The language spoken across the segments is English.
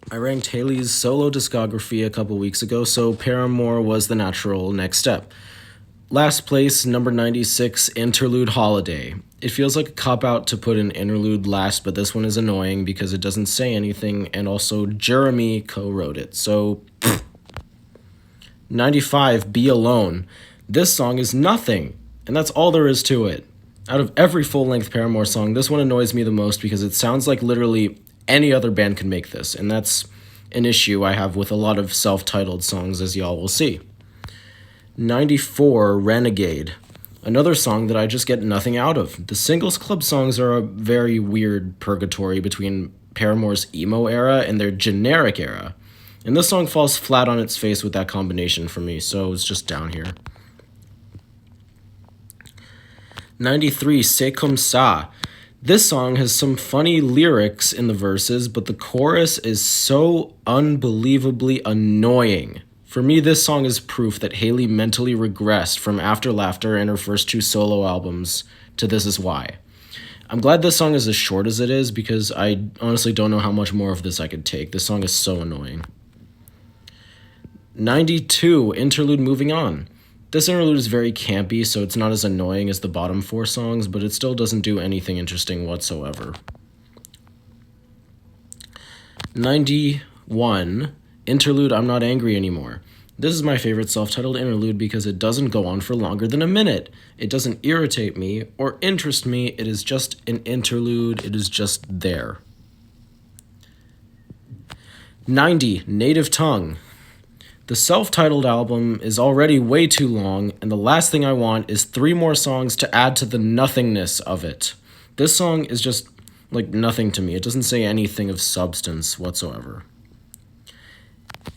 I ranked Haley's solo discography a couple weeks ago, so Paramore was the natural next step. Last place, number 96, Interlude Holiday. It feels like a cop out to put an interlude last, but this one is annoying because it doesn't say anything, and also Jeremy co wrote it. So, 95, Be Alone. This song is nothing, and that's all there is to it. Out of every full length Paramore song, this one annoys me the most because it sounds like literally any other band could make this, and that's an issue I have with a lot of self titled songs, as y'all will see. 94, Renegade. Another song that I just get nothing out of. The Singles Club songs are a very weird purgatory between Paramore's emo era and their generic era. And this song falls flat on its face with that combination for me, so it's just down here. 93, C'est Comme Ça. This song has some funny lyrics in the verses, but the chorus is so unbelievably annoying. For me, this song is proof that Haley mentally regressed from After Laughter and her first two solo albums to This Is Why. I'm glad this song is as short as it is because I honestly don't know how much more of this I could take. This song is so annoying. 92, Interlude Moving On. This interlude is very campy, so it's not as annoying as the bottom four songs, but it still doesn't do anything interesting whatsoever. 91, Interlude I'm Not Angry Anymore. This is my favorite self-titled interlude because it doesn't go on for longer than a minute. It doesn't irritate me or interest me. It is just an interlude. It is just there. 90, Native Tongue. The self-titled album is already way too long, and the last thing I want is 3 more songs to add to the nothingness of it. This song is just, like, nothing to me. It doesn't say anything of substance whatsoever.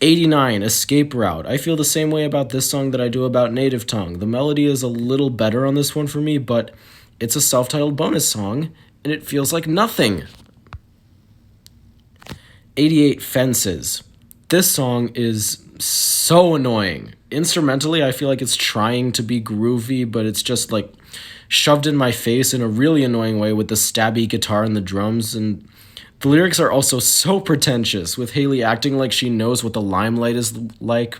89, Escape Route. I feel the same way about this song that I do about Native Tongue. The melody is a little better on this one for me, but it's a self-titled bonus song, and it feels like nothing. 88, Fences. This song is so annoying. Instrumentally, I feel like it's trying to be groovy, but it's just like shoved in my face in a really annoying way with the stabby guitar and the drums, and the lyrics are also so pretentious, with Haley acting like she knows what the limelight is like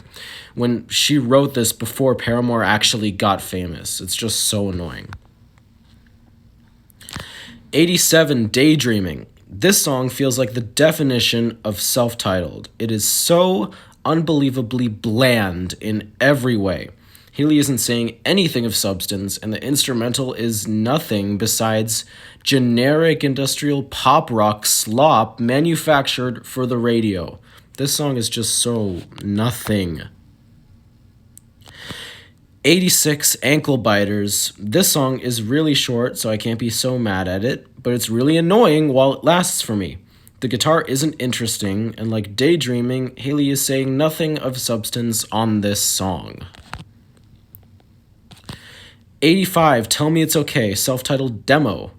when she wrote this before Paramore actually got famous. It's just so annoying. 87, Daydreaming. This song feels like the definition of self-titled. It is so unbelievably bland in every way. Haley isn't saying anything of substance, and the instrumental is nothing besides generic industrial pop rock slop manufactured for the radio. This song is just so nothing. 86, Ankle Biters. This song is really short, so I can't be so mad at it, but it's really annoying while it lasts for me. The guitar isn't interesting, and like Daydreaming, Haley is saying nothing of substance on this song. 85, Tell Me It's Okay, self-titled demo.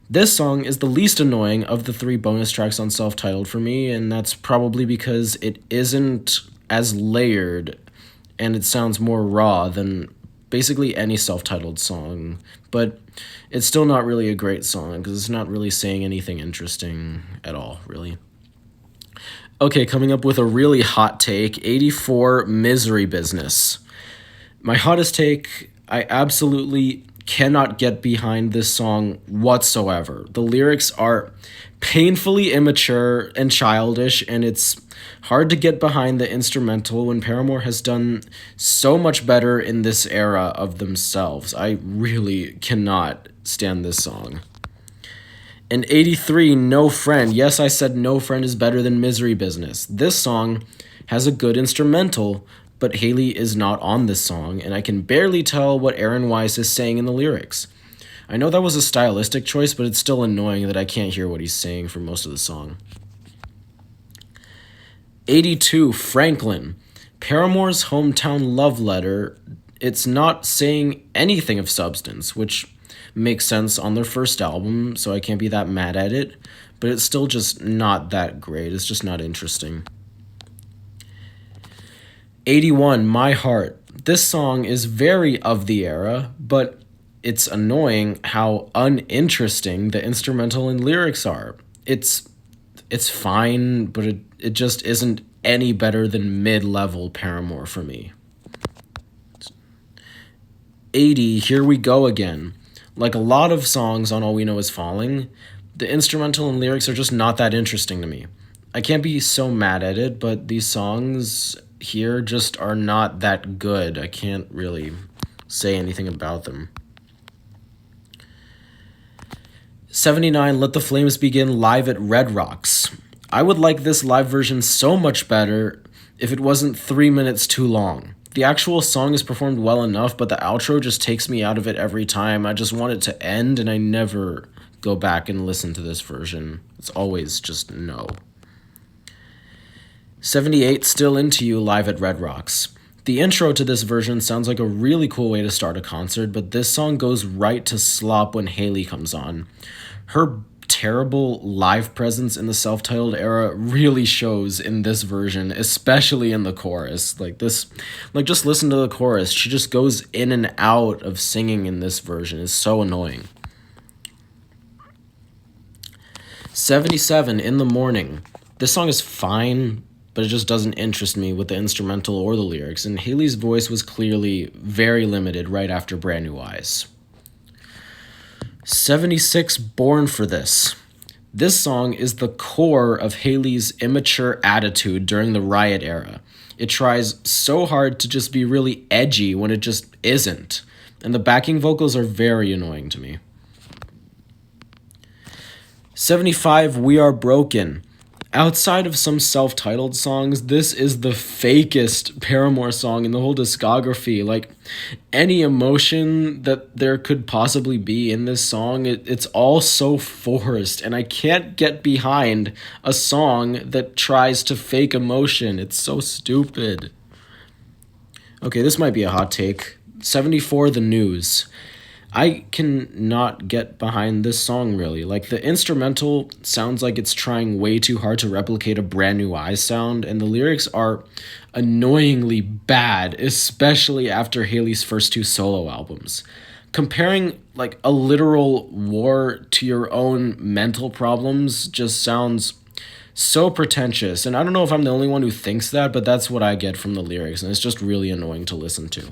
This song is the least annoying of the 3 bonus tracks on self-titled for me, and that's probably because it isn't as layered and it sounds more raw than basically any self-titled song. But it's still not really a great song because it's not really saying anything interesting at all, really. Okay, coming up with a really hot take, 84, Misery Business. My hottest take, I absolutely cannot get behind this song whatsoever. The lyrics are painfully immature and childish, and it's hard to get behind the instrumental when Paramore has done so much better in this era of themselves. I really cannot stand this song. And 83, No Friend. Yes, I said No Friend is better than Misery Business. This song has a good instrumental, but Haley is not on this song, and I can barely tell what Aaron Weiss is saying in the lyrics. I know that was a stylistic choice, but it's still annoying that I can't hear what he's saying for most of the song. 82, Franklin. Paramore's hometown love letter. It's not saying anything of substance, which makes sense on their first album, so I can't be that mad at it, but it's still just not that great. It's just not interesting. 81, My Heart. This song is very of the era, but it's annoying how uninteresting the instrumental and lyrics are. It's it's fine, but it just isn't any better than mid-level Paramore for me. 80, Here We Go Again. Like a lot of songs on All We Know Is Falling, the instrumental and lyrics are just not that interesting to me. I can't be so mad at it, but these songs here just are not that good. I can't really say anything about them. 79, Let the Flames Begin live at Red Rocks. I would like this live version so much better if it wasn't 3 minutes too long. The actual song is performed well enough, but the outro just takes me out of it every time. I just want it to end, and I never go back and listen to this version. It's always just no. 78, Still Into You live at Red Rocks. The intro to this version sounds like a really cool way to start a concert, but this song goes right to slop when Hayley comes on. Her terrible live presence in the self-titled era really shows in this version, especially in the chorus. Just listen to the chorus. She just goes in and out of singing in this version. It's so annoying. 77, In the Morning. This song is fine, but it just doesn't interest me with the instrumental or the lyrics, and Hayley's voice was clearly very limited right after Brand New Eyes. 76, Born for This. This song is the core of Hayley's immature attitude during the Riot era. It tries so hard to just be really edgy when it just isn't, and the backing vocals are very annoying to me. 75, We Are Broken. Outside of some self-titled songs, this is the fakest Paramore song in the whole discography. Like, any emotion that there could possibly be in this song, it's all so forced, and I can't get behind a song that tries to fake emotion. It's so stupid. Okay, this might be a hot take. 74, The News. I can not get behind this song, really. Like, the instrumental sounds like it's trying way too hard to replicate a Brand New Eyes sound, and the lyrics are annoyingly bad, especially after Hayley's first two solo albums. Comparing, like, a literal war to your own mental problems just sounds so pretentious, and I don't know if I'm the only one who thinks that, but that's what I get from the lyrics, and it's just really annoying to listen to.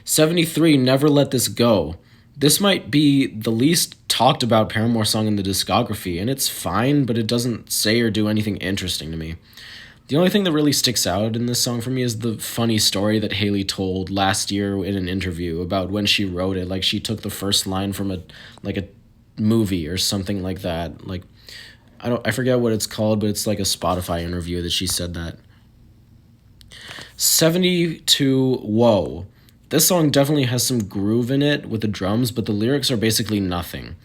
73, Never Let This Go. This might be the least talked about Paramore song in the discography, and it's fine, but it doesn't say or do anything interesting to me. The only thing that really sticks out in this song for me is the funny story that Hayley told last year in an interview about when she wrote it. Like, she took the first line from a movie or something like that. Like, I forget what it's called, but it's like a Spotify interview that she said that. 72, Whoa. This song definitely has some groove in it with the drums, but the lyrics are basically nothing.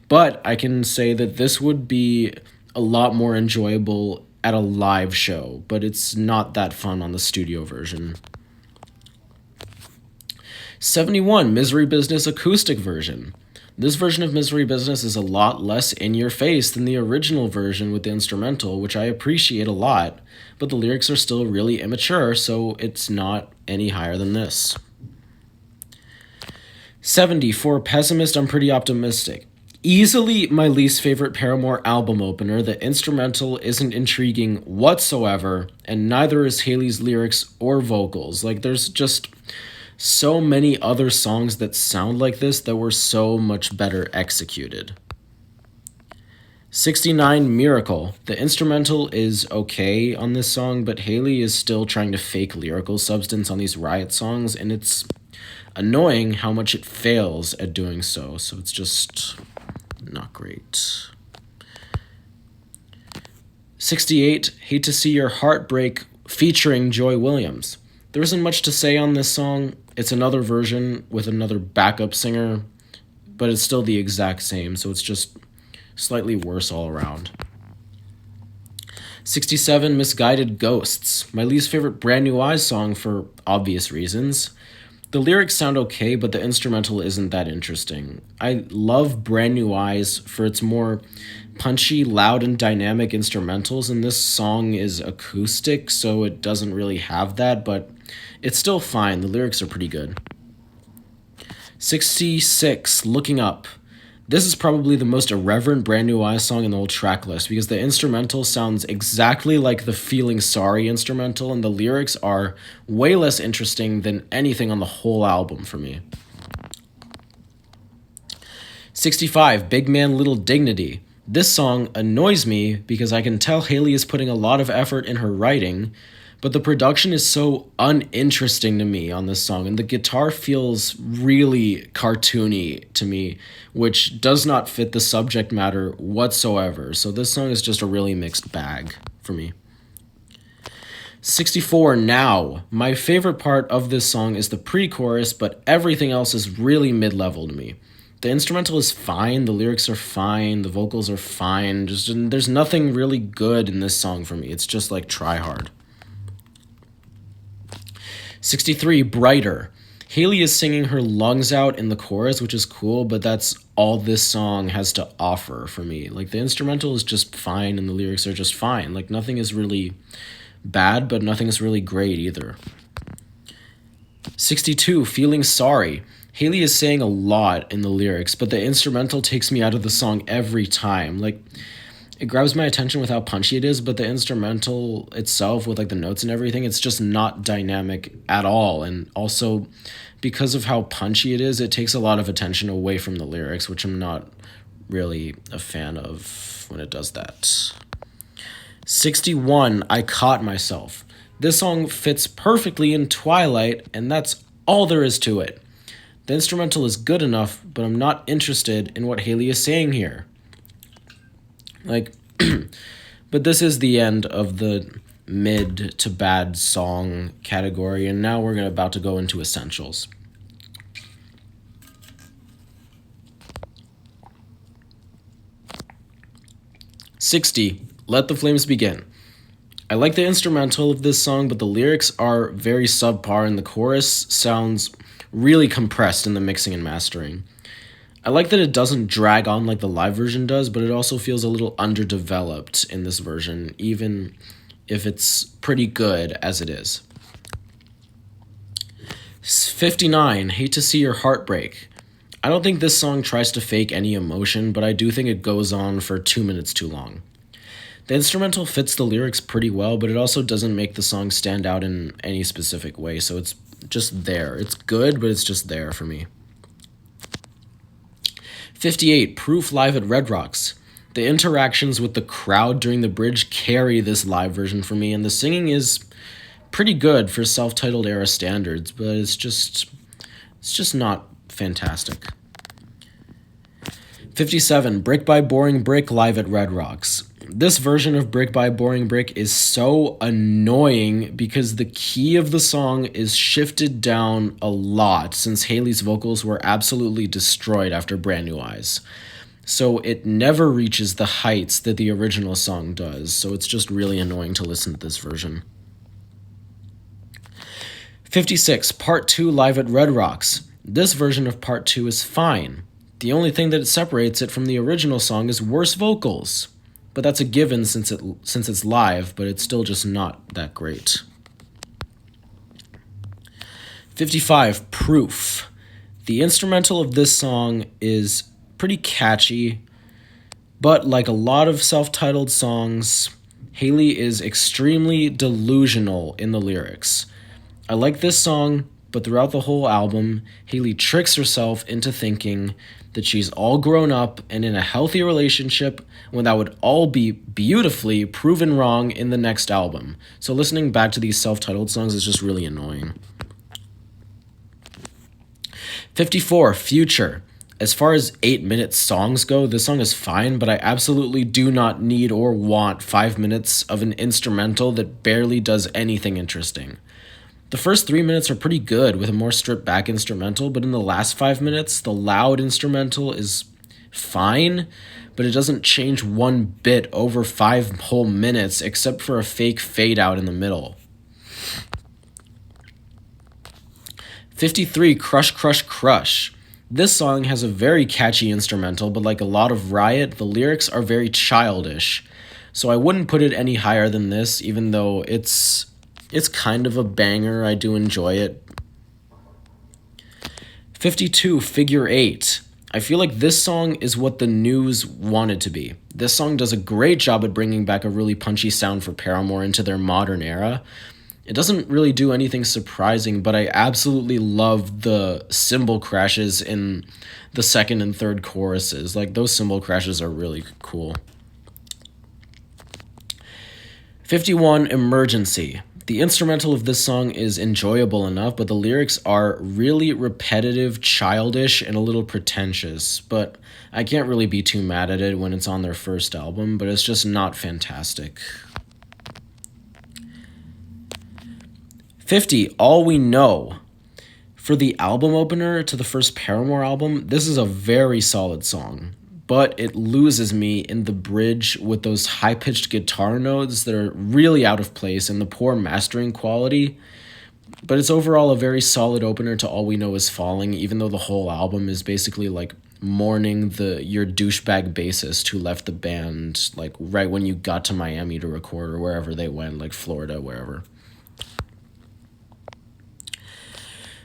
But I can say that this would be a lot more enjoyable at a live show, but it's not that fun on the studio version. 71, Misery Business acoustic version. This version of Misery Business is a lot less in your face than the original version with the instrumental, which I appreciate a lot, but the lyrics are still really immature, so it's not any higher than this. 70, For Pessimist, I'm Pretty Optimistic. Easily my least favorite Paramore album opener. The instrumental isn't intriguing whatsoever, and neither is Hayley's lyrics or vocals. Like, there's just so many other songs that sound like this that were so much better executed. 69, Miracle. The instrumental is okay on this song, but Hayley is still trying to fake lyrical substance on these Riot songs, and it's annoying how much it fails at doing so it's just not great. 68, Hate to See Your Heart Break featuring Joy Williams. There isn't much to say on this song. It's another version with another backup singer, but it's still the exact same, so it's just slightly worse all around. 67, Misguided Ghosts. My least favorite Brand New Eyes song for obvious reasons. The lyrics sound okay, but the instrumental isn't that interesting. I love Brand New Eyes for its more punchy, loud, and dynamic instrumentals, and this song is acoustic, so it doesn't really have that, but it's still fine. The lyrics are pretty good. 66, Looking Up. This is probably the most irreverent Brand New Eyes song in the whole track list because the instrumental sounds exactly like the Feeling Sorry instrumental, and the lyrics are way less interesting than anything on the whole album for me. 65, Big Man Little Dignity. This song annoys me because I can tell Haley is putting a lot of effort in her writing, but the production is so uninteresting to me on this song, and the guitar feels really cartoony to me, which does not fit the subject matter whatsoever. So this song is just a really mixed bag for me. 64, Now. My favorite part of this song is the pre-chorus, but everything else is really mid-level to me. The instrumental is fine, the lyrics are fine, the vocals are fine. There's nothing really good in this song for me. It's just like try hard. 63, Brighter. Haley is singing her lungs out in the chorus, which is cool, but that's all this song has to offer for me. Like, the instrumental is just fine and the lyrics are just fine. Like, nothing is really bad, but nothing is really great either. 62, Feeling Sorry. Haley is saying a lot in the lyrics, but the instrumental takes me out of the song every time. Like, it grabs my attention with how punchy it is, but the instrumental itself with like the notes and everything, it's just not dynamic at all. And also, because of how punchy it is, it takes a lot of attention away from the lyrics, which I'm not really a fan of when it does that. 61, I Caught Myself. This song fits perfectly in Twilight, and that's all there is to it. The instrumental is good enough, but I'm not interested in what Haley is saying here. Like, but this is the end of the mid to bad song category, and now we're about to go into essentials. '60, Let the Flames Begin. I like the instrumental of this song, but the lyrics are very subpar, and the chorus sounds really compressed in the mixing and mastering. I like that it doesn't drag on like the live version does, but it also feels a little underdeveloped in this version, even if it's pretty good as it is. 59, Hate to See Your Heart Break. I don't think this song tries to fake any emotion, but I do think it goes on for 2 minutes too long. The instrumental fits the lyrics pretty well, but it also doesn't make the song stand out in any specific way, so it's just there. It's good, but it's just there for me. 58, Proof Live at Red Rocks. The interactions with the crowd during the bridge carry this live version for me, and the singing is pretty good for self-titled era standards, but it's just not fantastic. 57, Brick by Boring Brick Live at Red Rocks. This version of Brick by Boring Brick is so annoying because the key of the song is shifted down a lot since Haley's vocals were absolutely destroyed after Brand New Eyes. So it never reaches the heights that the original song does, so it's just really annoying to listen to this version. 56, Part 2 Live at Red Rocks. This version of Part 2 is fine. The only thing that separates it from the original song is worse vocals. But that's a given since it's live, but it's still just not that great. 55, Proof. The instrumental of this song is pretty catchy, but like a lot of self-titled songs, Haley is extremely delusional in the lyrics. I like this song, but throughout the whole album, Haley tricks herself into thinking that she's all grown up and in a healthy relationship when that would all be beautifully proven wrong in the next album. So listening back to these self-titled songs is just really annoying. 54, Future. As far as 8-minute songs go, this song is fine, but I absolutely do not need or want 5 minutes of an instrumental that barely does anything interesting. The first 3 minutes are pretty good with a more stripped back instrumental, but in the last 5 minutes, the loud instrumental is fine, but it doesn't change one bit over 5 whole minutes except for a fake fade out in the middle. 53, Crush, Crush, Crush. This song has a very catchy instrumental, but like a lot of Riot, the lyrics are very childish. So I wouldn't put it any higher than this, even though it's kind of a banger. I do enjoy it. 52, Figure 8. I feel like this song is what the News wanted to be. This song does a great job at bringing back a really punchy sound for Paramore into their modern era. It doesn't really do anything surprising, but I absolutely love the cymbal crashes in the second and third choruses. Like, those cymbal crashes are really cool. 51, Emergency. The instrumental of this song is enjoyable enough, but the lyrics are really repetitive, childish, and a little pretentious. But I can't really be too mad at it when it's on their first album, but it's just not fantastic. 50, All We Know. For the album opener to the first Paramore album, this is a very solid song, but it loses me in the bridge with those high-pitched guitar notes that are really out of place and the poor mastering quality. But it's overall a very solid opener to All We Know Is Falling, even though the whole album is basically like mourning your douchebag bassist who left the band like right when you got to Miami to record or wherever they went, like Florida, wherever.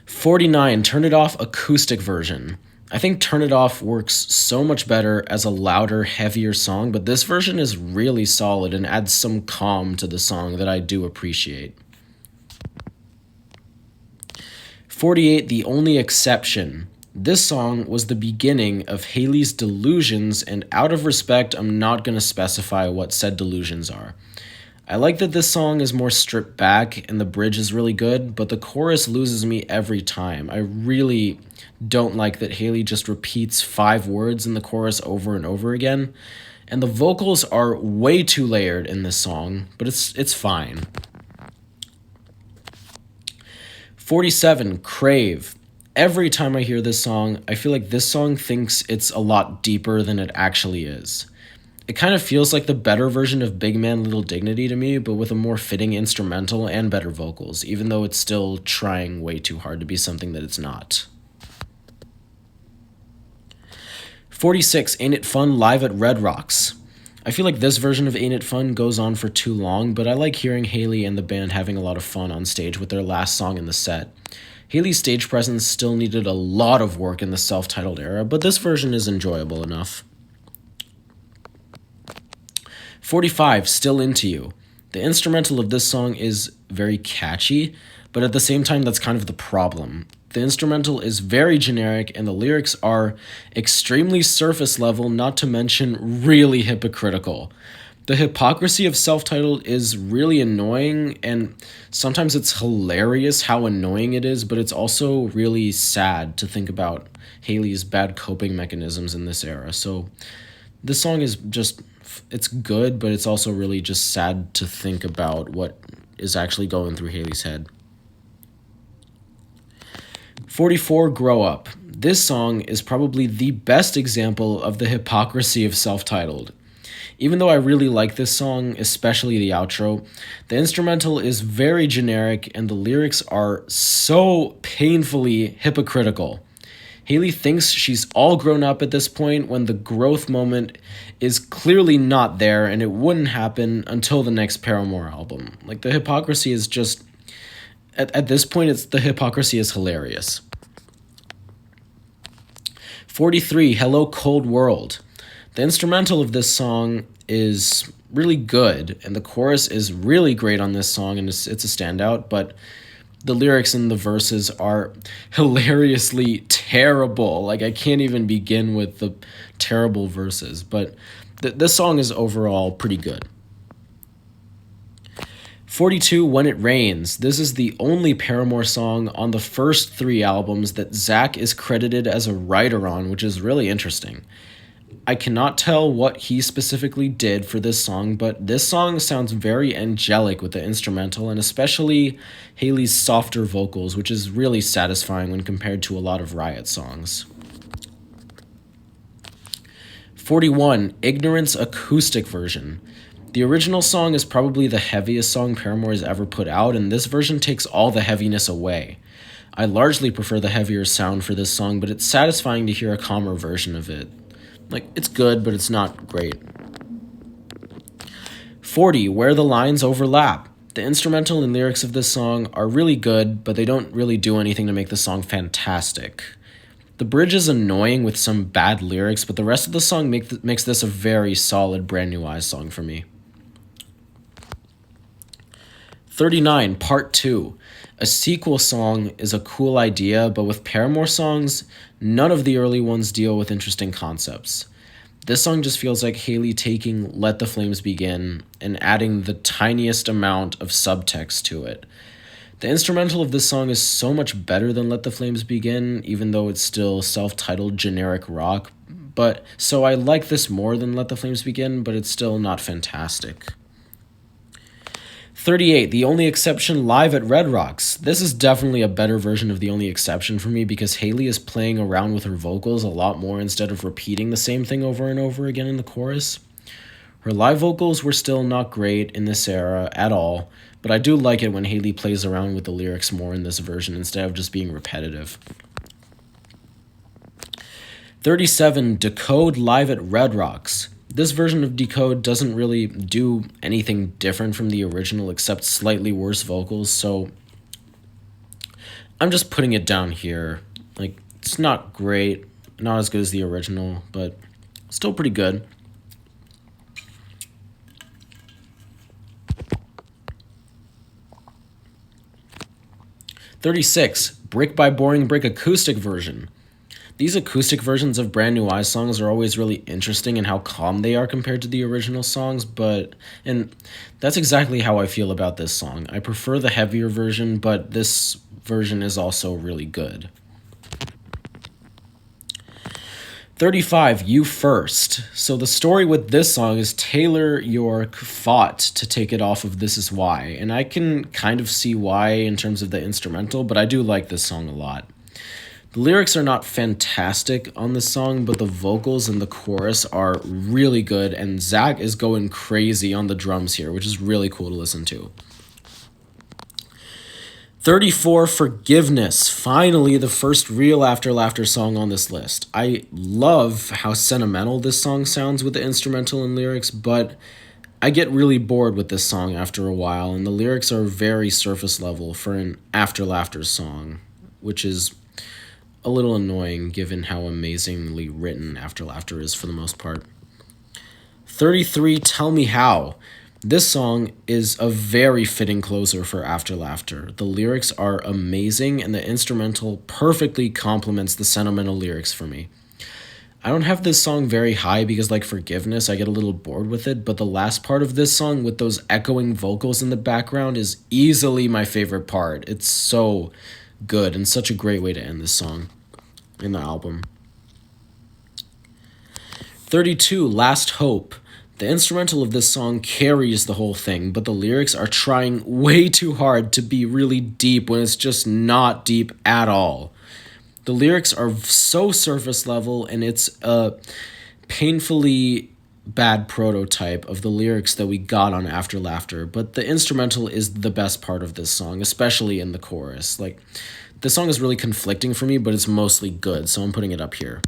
49, Turn It Off acoustic version. I think Turn It Off works so much better as a louder, heavier song, but this version is really solid and adds some calm to the song that I do appreciate. 48, The Only Exception. This song was the beginning of Hayley's delusions, and out of respect, I'm not going to specify what said delusions are. I like that this song is more stripped back and the bridge is really good, but the chorus loses me every time. I really don't like that Hayley just repeats 5 words in the chorus over and over again, and the vocals are way too layered in this song, but it's fine. 47, Crave. Every time I hear this song, I feel like this song thinks it's a lot deeper than it actually is. It kind of feels like the better version of Big Man Little Dignity to me, but with a more fitting instrumental and better vocals, even though it's still trying way too hard to be something that it's not. 46, Ain't It Fun live at Red Rocks. I feel like this version of Ain't It Fun goes on for too long, but I like hearing Hayley and the band having a lot of fun on stage with their last song in the set. Hayley's stage presence still needed a lot of work in the self-titled era, but this version is enjoyable enough. 45, Still Into You. The instrumental of this song is very catchy, but at the same time, that's kind of the problem. The instrumental is very generic, and the lyrics are extremely surface level, not to mention really hypocritical. The hypocrisy of self-titled is really annoying, and sometimes it's hilarious how annoying it is, but it's also really sad to think about Hayley's bad coping mechanisms in this era. So this song is just, it's good, but it's also really just sad to think about what is actually going through Hayley's head. 44, Grow Up. This song is probably the best example of the hypocrisy of self-titled. Even though I really like this song, especially the outro, the instrumental is very generic and the lyrics are so painfully hypocritical. Hayley thinks she's all grown up at this point when the growth moment is clearly not there, and it wouldn't happen until the next Paramore album. Like, the hypocrisy is just, at this point, the hypocrisy is hilarious. 43, Hello Cold World. The instrumental of this song is really good, and the chorus is really great on this song, and it's a standout, but the lyrics in the verses are hilariously terrible. Like, I can't even begin with the terrible verses, but this song is overall pretty good. 42, When It Rains. This is the only Paramore song on the first 3 albums that Zach is credited as a writer on, which is really interesting. I cannot tell what he specifically did for this song, but this song sounds very angelic with the instrumental, and especially Hayley's softer vocals, which is really satisfying when compared to a lot of Riot songs. 41, Ignorance acoustic version. The original song is probably the heaviest song Paramore has ever put out, and this version takes all the heaviness away. I largely prefer the heavier sound for this song, but it's satisfying to hear a calmer version of it. Like, it's good, but it's not great. 40, Where the Lines Overlap. The instrumental and lyrics of this song are really good, but they don't really do anything to make the song fantastic. The bridge is annoying with some bad lyrics, but the rest of the song makes this a very solid Brand New Eyes song for me. 39, Part 2. A sequel song is a cool idea, but with Paramore songs, none of the early ones deal with interesting concepts. This song just feels like Haley taking Let the Flames Begin and adding the tiniest amount of subtext to it. The instrumental of this song is so much better than Let the Flames Begin, even though it's still self-titled generic rock. So I like this more than Let the Flames Begin, but it's still not fantastic. 38, The Only Exception live at Red Rocks. This is definitely a better version of The Only Exception for me because Haley is playing around with her vocals a lot more instead of repeating the same thing over and over again in the chorus. Her live vocals were still not great in this era at all, but I do like it when Haley plays around with the lyrics more in this version instead of just being repetitive. 37, Decode live at Red Rocks. This version of Decode doesn't really do anything different from the original except slightly worse vocals, so I'm just putting it down here. Like, it's not great, not as good as the original, but still pretty good. "36, Brick by Boring Brick acoustic version. These acoustic versions of Brand New Eyes songs are always really interesting in how calm they are compared to the original songs, and that's exactly how I feel about this song. I prefer the heavier version, but this version is also really good. 35, You First. So the story with this song is Taylor York fought to take it off of This Is Why, and I can kind of see why in terms of the instrumental, but I do like this song a lot. The lyrics are not fantastic on this song, but the vocals and the chorus are really good, and Zach is going crazy on the drums here, which is really cool to listen to. 34, Forgiveness. Finally, the first real After Laughter song on this list. I love how sentimental this song sounds with the instrumental and lyrics, but I get really bored with this song after a while, and the lyrics are very surface level for an After Laughter song, which is a little annoying given how amazingly written After Laughter is for the most part. 33, Tell Me How. This song is a very fitting closer for After Laughter. The lyrics are amazing, and the instrumental perfectly complements the sentimental lyrics for me. I don't have this song very high because, like Forgiveness, I get a little bored with it, but the last part of this song with those echoing vocals in the background is easily my favorite part. It's so good and such a great way to end this song in the album. 32, Last Hope. The instrumental of this song carries the whole thing, but the lyrics are trying way too hard to be really deep when it's just not deep at all. The lyrics are so surface level, and it's a painfully bad prototype of the lyrics that we got on After Laughter, but the instrumental is the best part of this song, especially in the chorus. Like, the song is really conflicting for me, but it's mostly good, so I'm putting it up here.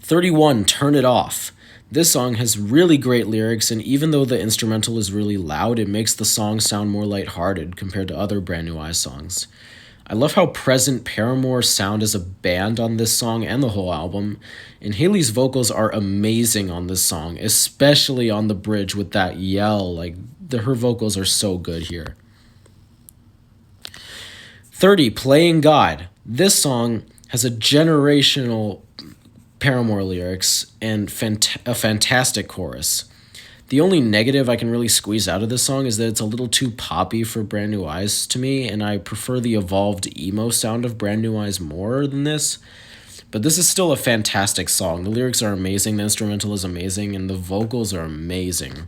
31, Turn It Off. This song has really great lyrics, and even though the instrumental is really loud, it makes the song sound more lighthearted compared to other Brand New Eyes songs. I love how present Paramore sound as a band on this song and the whole album, and Haley's vocals are amazing on this song, especially on the bridge with that yell. Her vocals are so good here. 30, Playing God. This song has a generational Paramore lyrics and a fantastic chorus. The only negative I can really squeeze out of this song is that it's a little too poppy for Brand New Eyes to me, and I prefer the evolved emo sound of Brand New Eyes more than this. But this is still a fantastic song. The lyrics are amazing, the instrumental is amazing, and the vocals are amazing.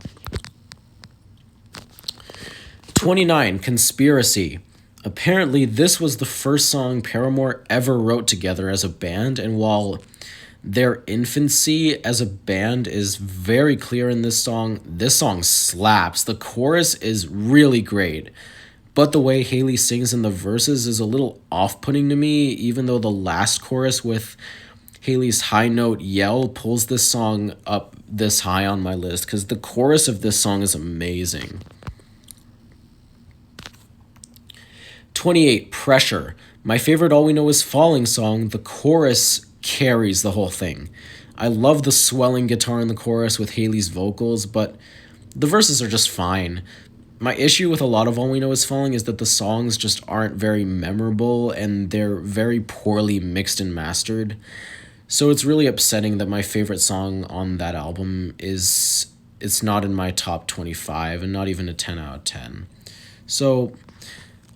29, Conspiracy. Apparently, this was the first song Paramore ever wrote together as a band, and while their infancy as a band is very clear in this song slaps. The chorus is really great, but the way Haley sings in the verses is a little off-putting to me, even though the last chorus with Haley's high note yell pulls this song up this high on my list, because the chorus of this song is amazing. 28, Pressure. My favorite All We Know Is Falling song, the chorus carries the whole thing. I love the swelling guitar in the chorus with Haley's vocals, but the verses are just fine. My issue with a lot of All We Know Is Falling is that the songs just aren't very memorable and they're very poorly mixed and mastered. So it's really upsetting that my favorite song on that album is it's not in my top 25 and not even a 10 out of 10. So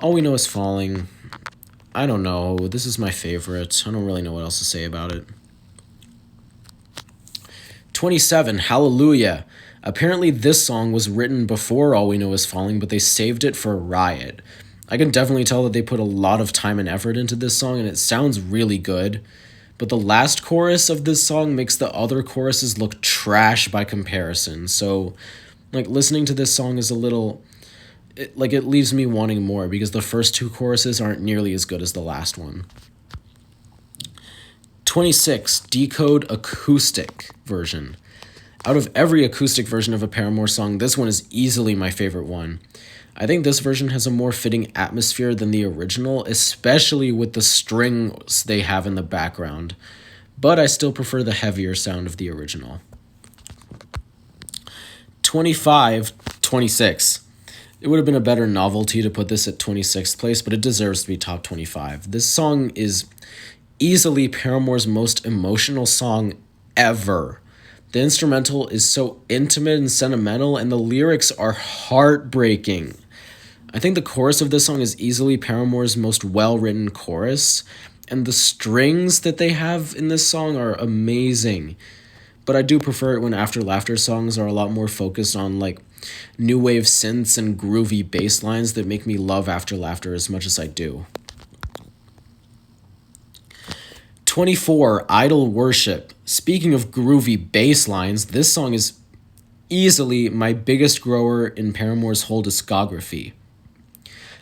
All We Know Is Falling, I don't know. This is my favorite. I don't really know what else to say about it. 27, Hallelujah. Apparently this song was written before All We Know Is Falling, but they saved it for Riot. I can definitely tell that they put a lot of time and effort into this song, and it sounds really good. But the last chorus of this song makes the other choruses look trash by comparison. So, listening to this song is a little... it leaves me wanting more because the first two choruses aren't nearly as good as the last one. 26, Decode Acoustic version. Out of every acoustic version of a Paramore song, this one is easily my favorite one. I think this version has a more fitting atmosphere than the original, especially with the strings they have in the background, but I still prefer the heavier sound of the original. 26. It would have been a better novelty to put this at 26th place, but it deserves to be top 25. This song is easily Paramore's most emotional song ever. The instrumental is so intimate and sentimental, and the lyrics are heartbreaking. I think the chorus of this song is easily Paramore's most well-written chorus, and the strings that they have in this song are amazing. But I do prefer it when After Laughter songs are a lot more focused on new wave synths and groovy bass lines that make me love After Laughter as much as I do. 24, Idol Worship. Speaking of groovy bass lines, this song is easily my biggest grower in Paramore's whole discography.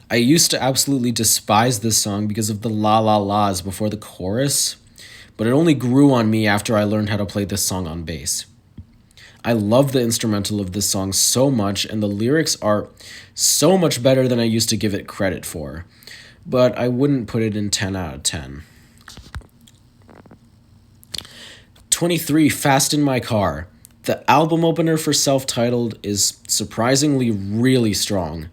I used to absolutely despise this song because of the la la la's before the chorus, but it only grew on me after I learned how to play this song on bass. I love the instrumental of this song so much, and the lyrics are so much better than I used to give it credit for, but I wouldn't put it in 10 out of 10. 23, Fast in My Car. The album opener for Self-Titled is surprisingly really strong.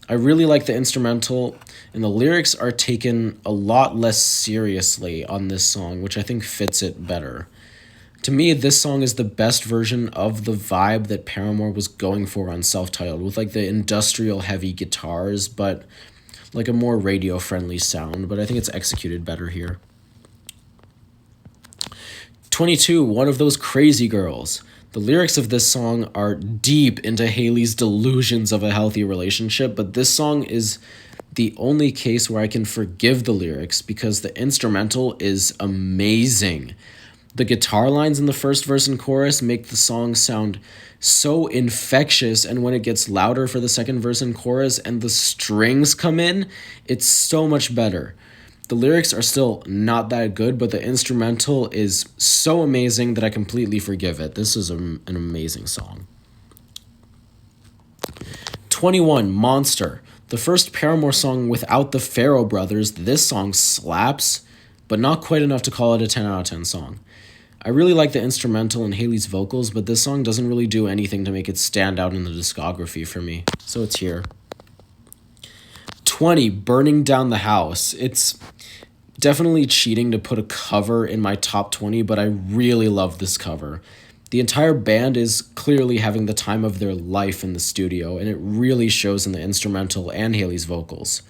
I really like the instrumental, and the lyrics are taken a lot less seriously on this song, which I think fits it better. To me, this song is the best version of the vibe that Paramore was going for on Self-Titled, with the industrial heavy guitars, but a more radio-friendly sound, but I think it's executed better here. 22, One of Those Crazy Girls. The lyrics of this song are deep into Haley's delusions of a healthy relationship, but this song is the only case where I can forgive the lyrics because the instrumental is amazing. The guitar lines in the first verse and chorus make the song sound so infectious, and when it gets louder for the second verse and chorus and the strings come in, it's so much better. The lyrics are still not that good, but the instrumental is so amazing that I completely forgive it. This is an amazing song. 21, Monster. The first Paramore song without the Farrow brothers, this song slaps, but not quite enough to call it a 10 out of 10 song. I really like the instrumental and Haley's vocals, but this song doesn't really do anything to make it stand out in the discography for me, so it's here. 20, Burning Down the House. It's definitely cheating to put a cover in my top 20, but I really love this cover. The entire band is clearly having the time of their life in the studio, and it really shows in the instrumental and Haley's vocals.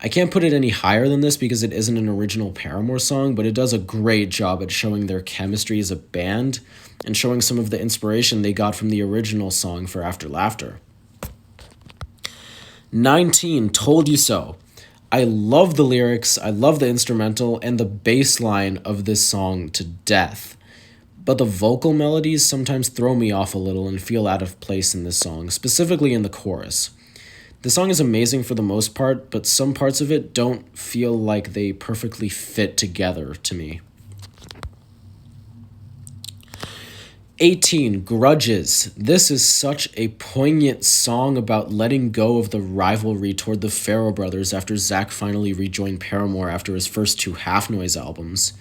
I can't put it any higher than this because it isn't an original Paramore song, but it does a great job at showing their chemistry as a band and showing some of the inspiration they got from the original song for After Laughter. 19, Told You So. I love the lyrics, I love the instrumental, and the bass line of this song to death. But the vocal melodies sometimes throw me off a little and feel out of place in this song, specifically in the chorus. The song is amazing for the most part, but some parts of it don't feel like they perfectly fit together to me. 18, Grudges. This is such a poignant song about letting go of the rivalry toward the Farrow brothers after Zack finally rejoined Paramore after his first two Half Noise albums.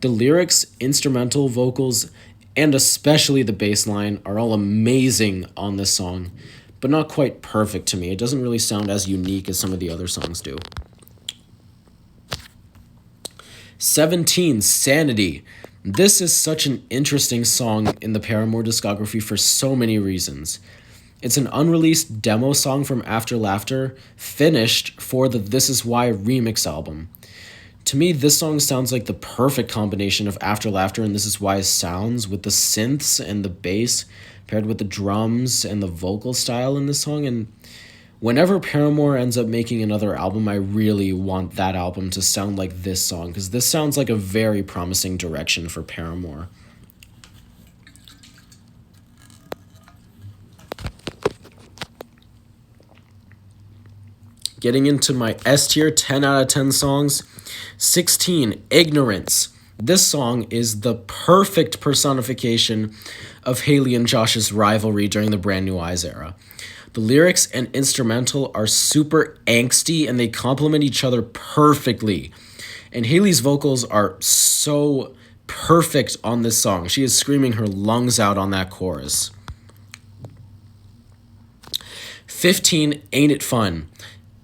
The lyrics, instrumental, vocals, and especially the bass line are all amazing on this song, but not quite perfect to me. It doesn't really sound as unique as some of the other songs do. 17, Sanity. This is such an interesting song in the Paramore discography for so many reasons. It's an unreleased demo song from After Laughter, finished for the This Is Why remix album. To me, this song sounds like the perfect combination of After Laughter and This Is Why's sounds, with the synths and the bass paired with the drums and the vocal style in this song. And whenever Paramore ends up making another album, I really want that album to sound like this song, because this sounds like a very promising direction for Paramore. Getting into my S tier 10 out of 10 songs. 16, Ignorance. This song is the perfect personification of Haley and Josh's rivalry during the Brand New Eyes era. The lyrics and instrumental are super angsty and they complement each other perfectly. And Haley's vocals are so perfect on this song. She is screaming her lungs out on that chorus. 15, Ain't It Fun.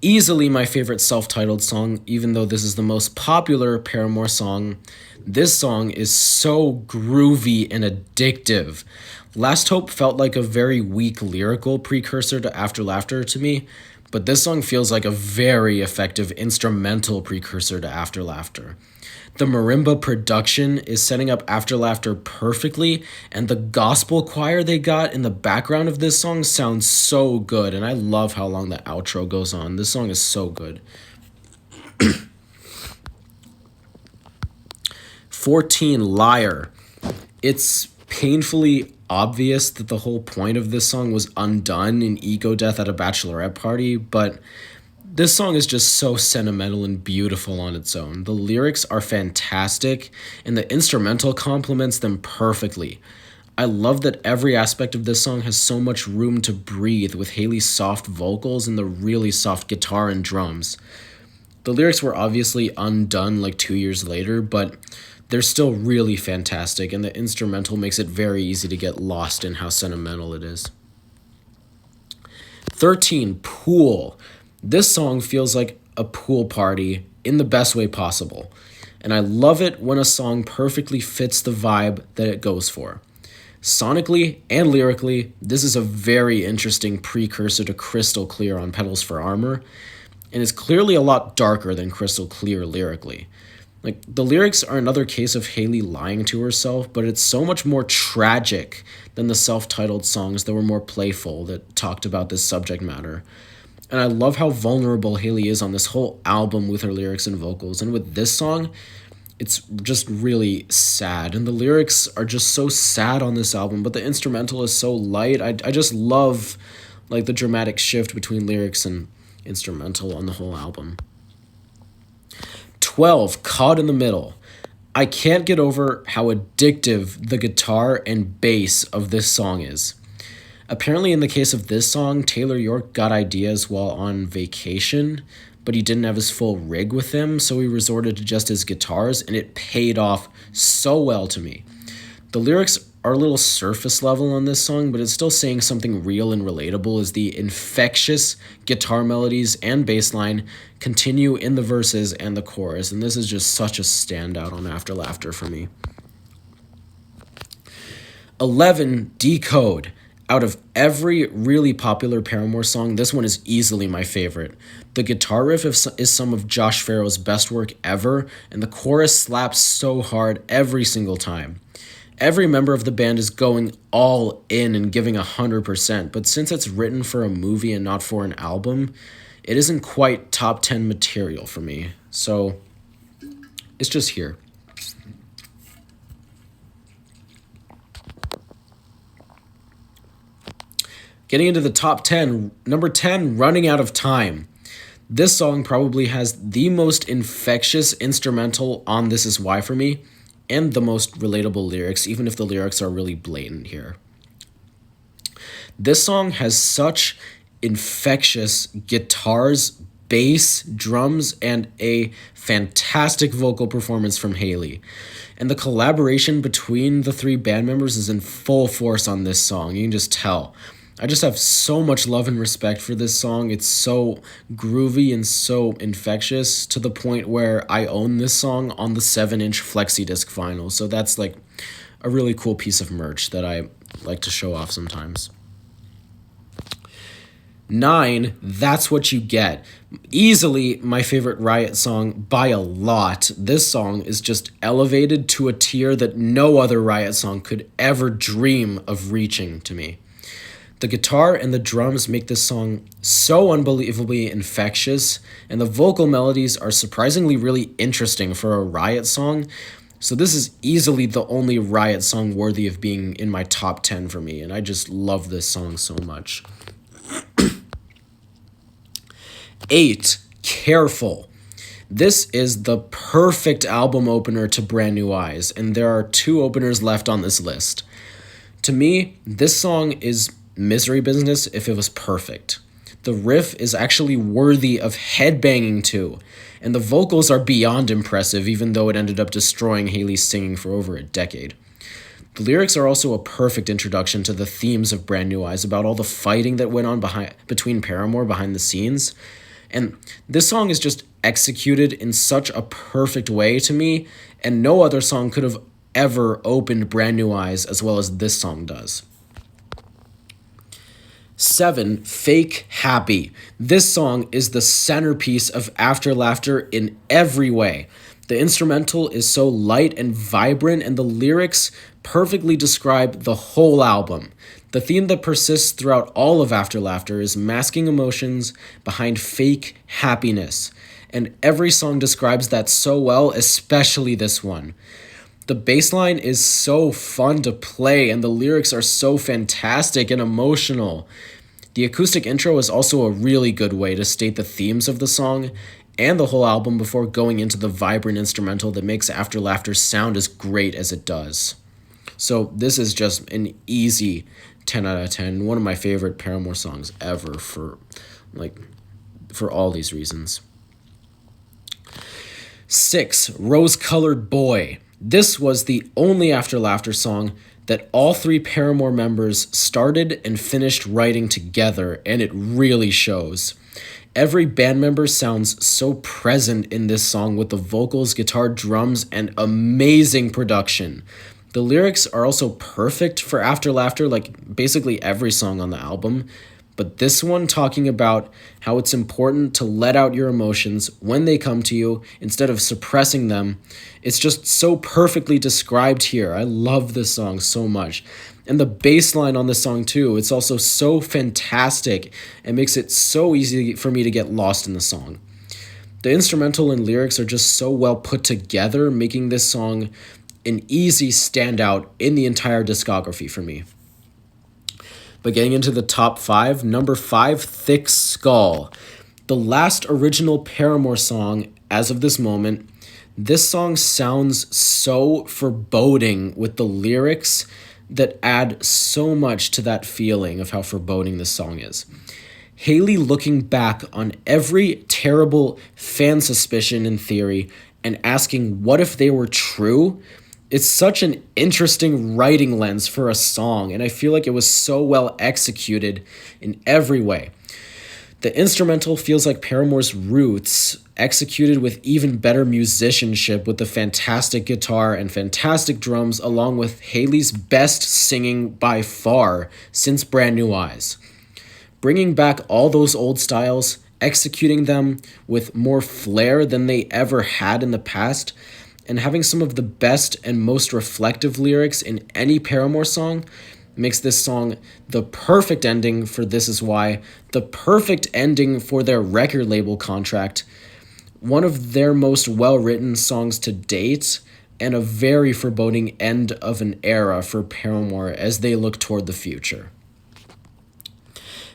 Easily my favorite self-titled song, even though this is the most popular Paramore song. This song is so groovy and addictive. Last Hope felt like a very weak lyrical precursor to After Laughter to me, but this song feels like a very effective instrumental precursor to After Laughter. The marimba production is setting up After Laughter perfectly, and the gospel choir they got in the background of this song sounds so good, and I love how long the outro goes on. This song is so good. 14, Liar. It's painfully obvious that the whole point of this song was undone in Ego Death at a Bachelorette Party, but this song is just so sentimental and beautiful on its own. The lyrics are fantastic, and the instrumental complements them perfectly. I love that every aspect of this song has so much room to breathe, with Haley's soft vocals and the really soft guitar and drums. The lyrics were obviously undone like 2 years later, but they're still really fantastic, and the instrumental makes it very easy to get lost in how sentimental it is. 13, Pool. This song feels like a pool party in the best way possible, and I love it when a song perfectly fits the vibe that it goes for. Sonically and lyrically, this is a very interesting precursor to Crystal Clear on Petals for Armor, and is clearly a lot darker than Crystal Clear lyrically. Like, the lyrics are another case of Haley lying to herself, but it's so much more tragic than the self-titled songs that were more playful, that talked about this subject matter. And I love how vulnerable Haley is on this whole album with her lyrics and vocals. And with this song, it's just really sad. And the lyrics are just so sad on this album, but the instrumental is so light. I just love, like, the dramatic shift between lyrics and instrumental on the whole album. 12, Caught in the Middle. I can't get over how addictive the guitar and bass of this song is. Apparently, in the case of this song, Taylor York got ideas while on vacation, but he didn't have his full rig with him, so he resorted to just his guitars, and it paid off so well to me. The lyrics are a little surface level on this song, but it's still saying something real and relatable as the infectious guitar melodies and bass line continue in the verses and the chorus, and this is just such a standout on After Laughter for me. 11, Decode. Out of every really popular Paramore song, this one is easily my favorite. The guitar riff is some of Josh Farrow's best work ever, and the chorus slaps so hard every single time. Every member of the band is going all in and giving 100%, but since it's written for a movie and not for an album, it isn't quite top 10 material for me, so it's just here. Getting into the top 10, number 10, Running Out of Time. This song probably has the most infectious instrumental on This Is Why for me. and the most relatable lyrics, even if the lyrics are really blatant here. This song has such infectious guitars, bass, drums, and a fantastic vocal performance from Haley. And the collaboration between the three band members is in full force on this song. You can just tell. I just have so much love and respect for this song. It's so groovy and so infectious to the point where I own this song on the 7-inch flexi disc vinyl. So that's like a really cool piece of merch that I like to show off sometimes. 9, That's What You Get. Easily my favorite Riot song by a lot. This song is just elevated to a tier that no other Riot song could ever dream of reaching to me. The guitar and the drums make this song so unbelievably infectious, and the vocal melodies are surprisingly really interesting for a Riot song. So this is easily the only Riot song worthy of being in my top 10 for me, and I just love this song so much. 8, Careful. This is the perfect album opener to Brand New Eyes, and there are 2 openers left on this list. To me, this song is Misery Business if it was perfect. The riff is actually worthy of headbanging to, and the vocals are beyond impressive even though it ended up destroying Haley's singing for over a decade. The lyrics are also a perfect introduction to the themes of Brand New Eyes about all the fighting that went on between Paramore behind the scenes. And this song is just executed in such a perfect way to me, and no other song could have ever opened Brand New Eyes as well as this song does. 7, Fake Happy. This song is the centerpiece of After Laughter in every way. The instrumental is so light and vibrant, and the lyrics perfectly describe the whole album. The theme that persists throughout all of After Laughter is masking emotions behind fake happiness, and every song describes that so well, especially this one. The bass line is so fun to play, and the lyrics are so fantastic and emotional. The acoustic intro is also a really good way to state the themes of the song and the whole album before going into the vibrant instrumental that makes After Laughter sound as great as it does. So this is just an easy 10 out of 10, one of my favorite Paramore songs ever for all these reasons. 6, Rose Colored Boy. This was the only After Laughter song that all 3 Paramore members started and finished writing together, and it really shows. Every band member sounds so present in this song with the vocals, guitar, drums, and amazing production. The lyrics are also perfect for After Laughter, like basically every song on the album, but this one talking about how it's important to let out your emotions when they come to you instead of suppressing them. It's just so perfectly described here. I love this song so much. And the bass line on this song too, it's also so fantastic and makes it so easy for me to get lost in the song. The instrumental and lyrics are just so well put together, making this song an easy standout in the entire discography for me. But getting into the top 5, number 5, Thick Skull. The last original Paramore song as of this moment. This song sounds so foreboding with the lyrics that add so much to that feeling of how foreboding this song is. Haley looking back on every terrible fan suspicion and theory and asking what if they were true. It's such an interesting writing lens for a song, and I feel like it was so well executed in every way. The instrumental feels like Paramore's roots, executed with even better musicianship with the fantastic guitar and fantastic drums, along with Haley's best singing by far since Brand New Eyes. Bringing back all those old styles, executing them with more flair than they ever had in the past, and having some of the best and most reflective lyrics in any Paramore song makes this song the perfect ending for This Is Why, the perfect ending for their record label contract, one of their most well-written songs to date, and a very foreboding end of an era for Paramore as they look toward the future.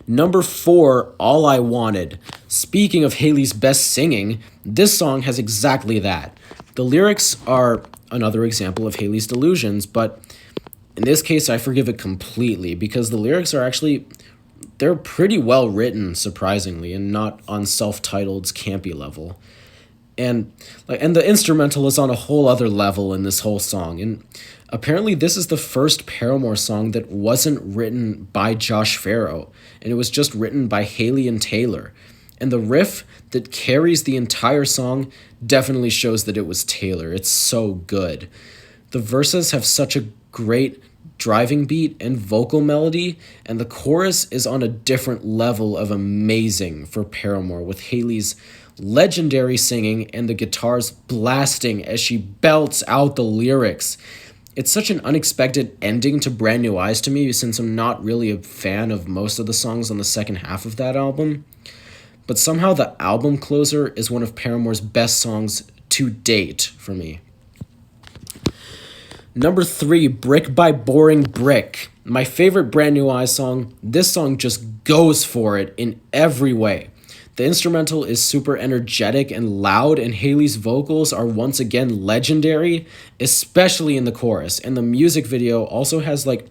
Number 4, All I Wanted. Speaking of Haley's best singing, this song has exactly that. The lyrics are another example of Haley's delusions, but in this case I forgive it completely because the lyrics are actually they're pretty well written, surprisingly, and not on self-titled's campy level. And the instrumental is on a whole other level in this whole song. And apparently this is the first Paramore song that wasn't written by Josh Farro, and it was just written by Haley and Taylor. And the riff that carries the entire song definitely shows that it was Taylor. It's so good. The verses have such a great driving beat and vocal melody, and the chorus is on a different level of amazing for Paramore, with Haley's legendary singing and the guitars blasting as she belts out the lyrics. It's such an unexpected ending to Brand New Eyes to me, since I'm not really a fan of most of the songs on the second half of that album. But somehow the album closer is one of Paramore's best songs to date for me. Number 3, Brick by Boring Brick. My favorite Brand New Eyes song. This song just goes for it in every way. The instrumental is super energetic and loud, and Haley's vocals are once again legendary, especially in the chorus. And the music video also has like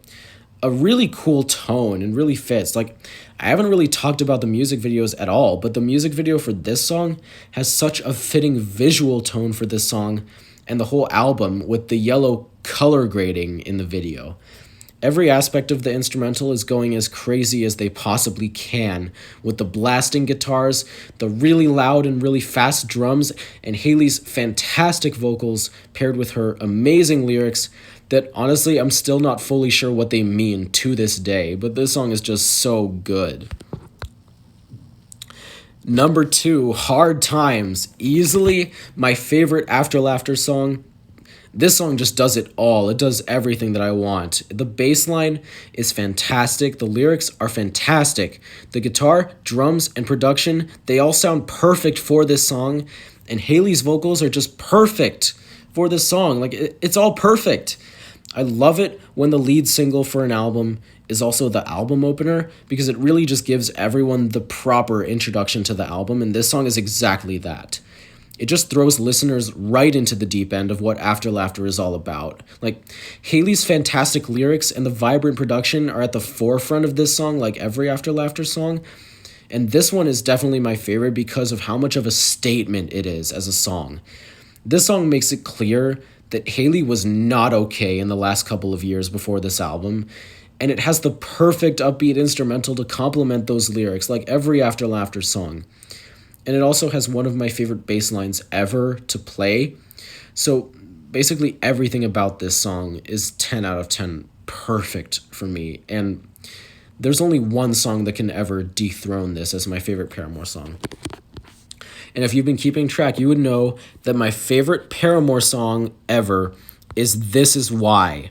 a really cool tone and really fits. Like, I haven't really talked about the music videos at all, but the music video for this song has such a fitting visual tone for this song and the whole album, with the yellow color grading in the video. Every aspect of the instrumental is going as crazy as they possibly can, with the blasting guitars, the really loud and really fast drums, and Haley's fantastic vocals paired with her amazing lyrics that honestly I'm still not fully sure what they mean to this day, but this song is just so good. Number 2, Hard Times. Easily my favorite After Laughter song. This song just does it all. It does everything that I want. The bass line is fantastic. The lyrics are fantastic. The guitar, drums, and production, they all sound perfect for this song. And Haley's vocals are just perfect for this song. Like, it's all perfect. I love it when the lead single for an album is also the album opener, because it really just gives everyone the proper introduction to the album, and this song is exactly that. It just throws listeners right into the deep end of what After Laughter is all about. Like, Haley's fantastic lyrics and the vibrant production are at the forefront of this song, like every After Laughter song, and this one is definitely my favorite because of how much of a statement it is as a song. This song makes it clear that Haley was not okay in the last couple of years before this album, and it has the perfect upbeat instrumental to complement those lyrics, like every After Laughter song. And it also has one of my favorite bass lines ever to play. So basically everything about this song is 10 out of 10 perfect for me, and there's only one song that can ever dethrone this as my favorite Paramore song. And if you've been keeping track, you would know that my favorite Paramore song ever is This Is Why.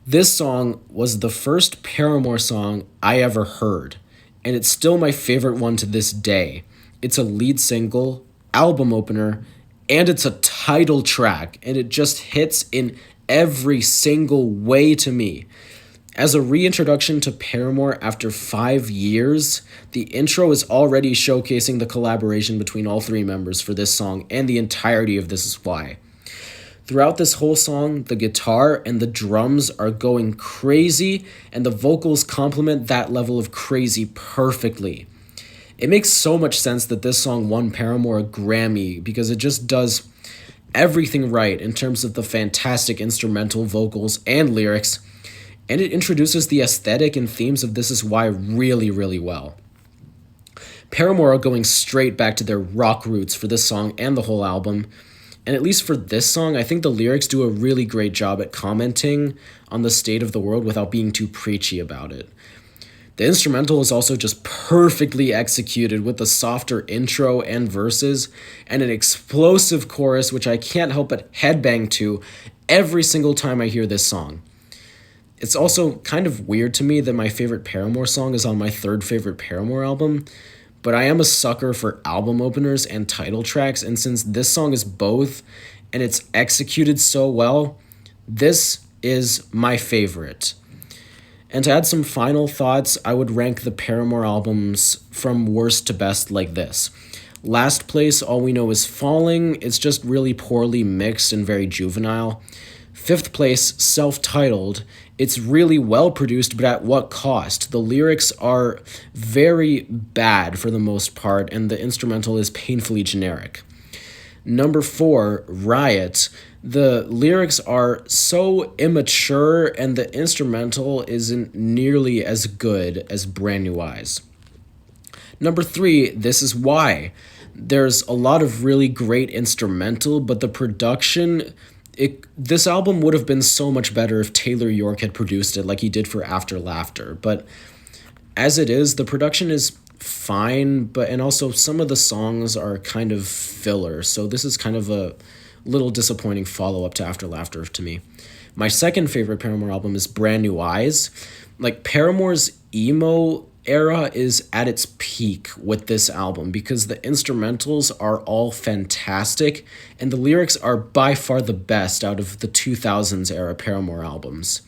This song was the first Paramore song I ever heard, and it's still my favorite one to this day. It's a lead single, album opener, and it's a title track, and it just hits in every single way to me. As a reintroduction to Paramore after 5 years, the intro is already showcasing the collaboration between all 3 members for this song and the entirety of This Is Why. Throughout this whole song, the guitar and the drums are going crazy, and the vocals complement that level of crazy perfectly. It makes so much sense that this song won Paramore a Grammy, because it just does everything right in terms of the fantastic instrumental vocals and lyrics, and it introduces the aesthetic and themes of This Is Why really, really well. Paramore are going straight back to their rock roots for this song and the whole album, and at least for this song, I think the lyrics do a really great job at commenting on the state of the world without being too preachy about it. The instrumental is also just perfectly executed, with a softer intro and verses, and an explosive chorus which I can't help but headbang to every single time I hear this song. It's also kind of weird to me that my favorite Paramore song is on my 3rd favorite Paramore album, but I am a sucker for album openers and title tracks, and since this song is both, and it's executed so well, this is my favorite. And to add some final thoughts, I would rank the Paramore albums from worst to best like this. Last place, All We Know Is Falling. It's just really poorly mixed and very juvenile. Fifth place, Self-Titled. It's really well produced, but at what cost? The lyrics are very bad for the most part, and the instrumental is painfully generic. Number 4, Riot. The lyrics are so immature, and the instrumental isn't nearly as good as Brand New Eyes. Number 3, This Is Why. There's a lot of really great instrumental, but the production, this album would have been so much better if Taylor York had produced it like he did for After Laughter. But as it is, the production is fine, and also some of the songs are kind of filler, so this is kind of a little disappointing follow-up to After Laughter to me. My second favorite Paramore album is Brand New Eyes. Like, Paramore's emo era is at its peak with this album because the instrumentals are all fantastic and the lyrics are by far the best out of the 2000s era Paramore albums.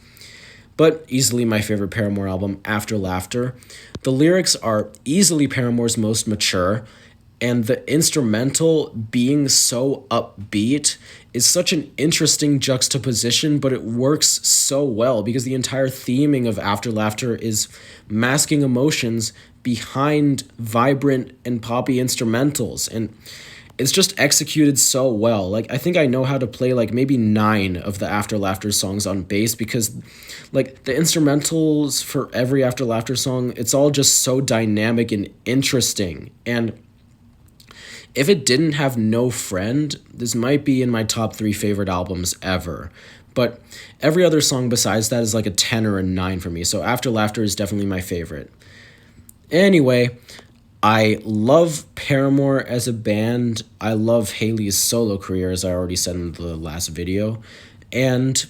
But easily my favorite Paramore album, After Laughter. The lyrics are easily Paramore's most mature, and the instrumental being so upbeat is such an interesting juxtaposition, but it works so well because the entire theming of After Laughter is masking emotions behind vibrant and poppy instrumentals, and it's just executed so well. Like, I think I know how to play like maybe 9 of the After Laughter songs on bass because like the instrumentals for every After Laughter song, it's all just so dynamic and interesting. And if it didn't have No Friend, this might be in my top 3 favorite albums ever. But every other song besides that is like a 10 or a 9 for me, so After Laughter is definitely my favorite. Anyway, I love Paramore as a band. I love Hayley's solo career, as I already said in the last video. And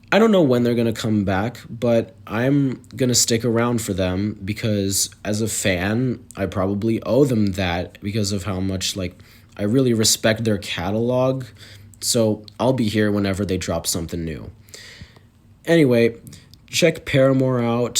I don't know when they're going to come back, but I'm going to stick around for them because as a fan, I probably owe them that because of how much like I really respect their catalog. So I'll be here whenever they drop something new. Anyway, check Paramore out.